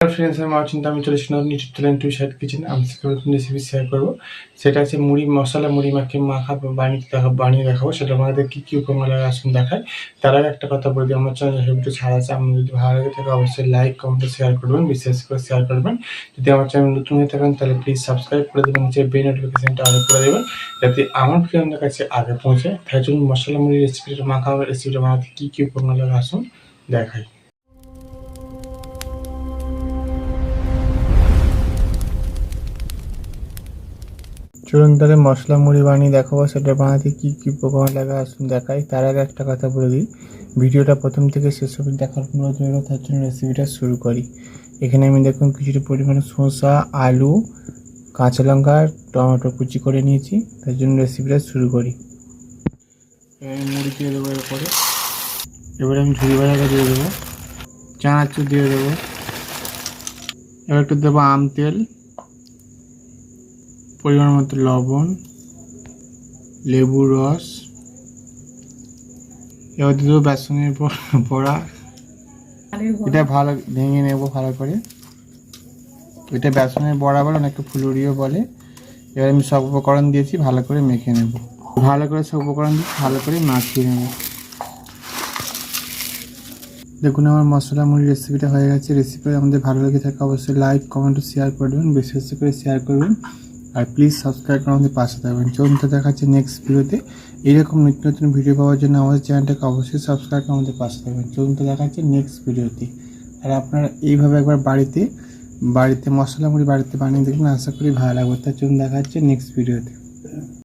Friends আমি চিন্তা আমি চলে এসেছি নতুন YouTube channel to side kitchen. আমি নতুন রেসিপি শেয়ার করবো। সেটা হচ্ছে মুড়ি মশলা মুড়ি মাখিয়ে বানিয়ে দেখাবো। সেটা আমাদের কী কী উপকরণ আসুন দেখায়। তার আগে একটা কথা বলে দিই, আমার চ্যানেল ভিডিও ছাড়া আছে, আপনি যদি ভালো লাগে থাকে অবশ্যই লাইক কমেন্ট শেয়ার করবেন, বিশেষ করে শেয়ার করবেন। যদি আমার চ্যানেল নতুন হয়ে থাকেন তাহলে প্লিজ সাবস্ক্রাইব করে দেবেন, নিচে বেল নোটিফিকেশনটা অন করে দেবেন যাতে আমার ভিডিও আপনার কাছে আগে পৌঁছায়। তাই জন্য মশলা মুড়ি রেসিপিটা রেসিপিটা বানাতে কী কী উপকরণ লাগে আসুন দেখাই। চলুন তাহলে মশলা মুড়ি বানিয়ে দেখাবো। সেটা বানাতে কী কী উপকরণ লাগে আসুন দেখাই। তার আগে একটা কথা বলে দিই, ভিডিওটা প্রথম থেকে শেষ অবধি দেখার অনুরোধ রইল। তার জন্য রেসিপিটা শুরু করি। এখানে আমি দেখুন কিছুটা পরিমাণে শসা, আলু, কাঁচা লঙ্কা, টমেটো কুচি করে নিয়েছি। তার জন্য রেসিপিটা শুরু করি। মুড়ি দিয়ে দেবো এরপরে। এবারে আমি ঝুড়ি ভাজাটা দিয়ে দেবো, চানাচুর দিয়ে দেবো, এবার একটু দেবো আম তেল, পরিমাণ মতো লবণ, লেবুর রস, এবার দিয়ে দেবো বেসনের বড়া। এটা ভালো ভেঙে নেবো ভালো করে। এটা বেসনের বড়া বলে, অনেকে ফুলুরিও বলে। এবার আমি সব উপকরণ দিয়েছি, ভালো করে মেখে নেব। ভালো করে সব উপকরণ দিয়ে ভালো করে মাখিয়ে নেব। দেখুন আমার মশলা মুড়ি রেসিপিটা হয়ে গেছে। রেসিপি আমাদের ভালো লেগে থাকে অবশ্যই লাইক কমেন্ট ও শেয়ার করে দেবেন, বেশি বেশি করে শেয়ার করবেন। আর প্লিজ সাবস্ক্রাইব করে আমাদের পাশে থাকবেন। চলুন তো দেখা হচ্ছে নেক্সট ভিডিওতে। এইরকম নতুন নতুন ভিডিও পাওয়ার জন্য আমাদের চ্যানেলটাকে অবশ্যই সাবস্ক্রাইব করে আমাদের পাশে থাকবেন। চলুন তো দেখা হচ্ছে নেক্সট ভিডিওতে। আর আপনারা এইভাবে একবার বাড়িতে মশলা মুড়ি বাড়িতে বানিয়ে দেখবেন, আশা করি ভালো লাগবে। তার চলুন দেখা হচ্ছে নেক্সট ভিডিওতে।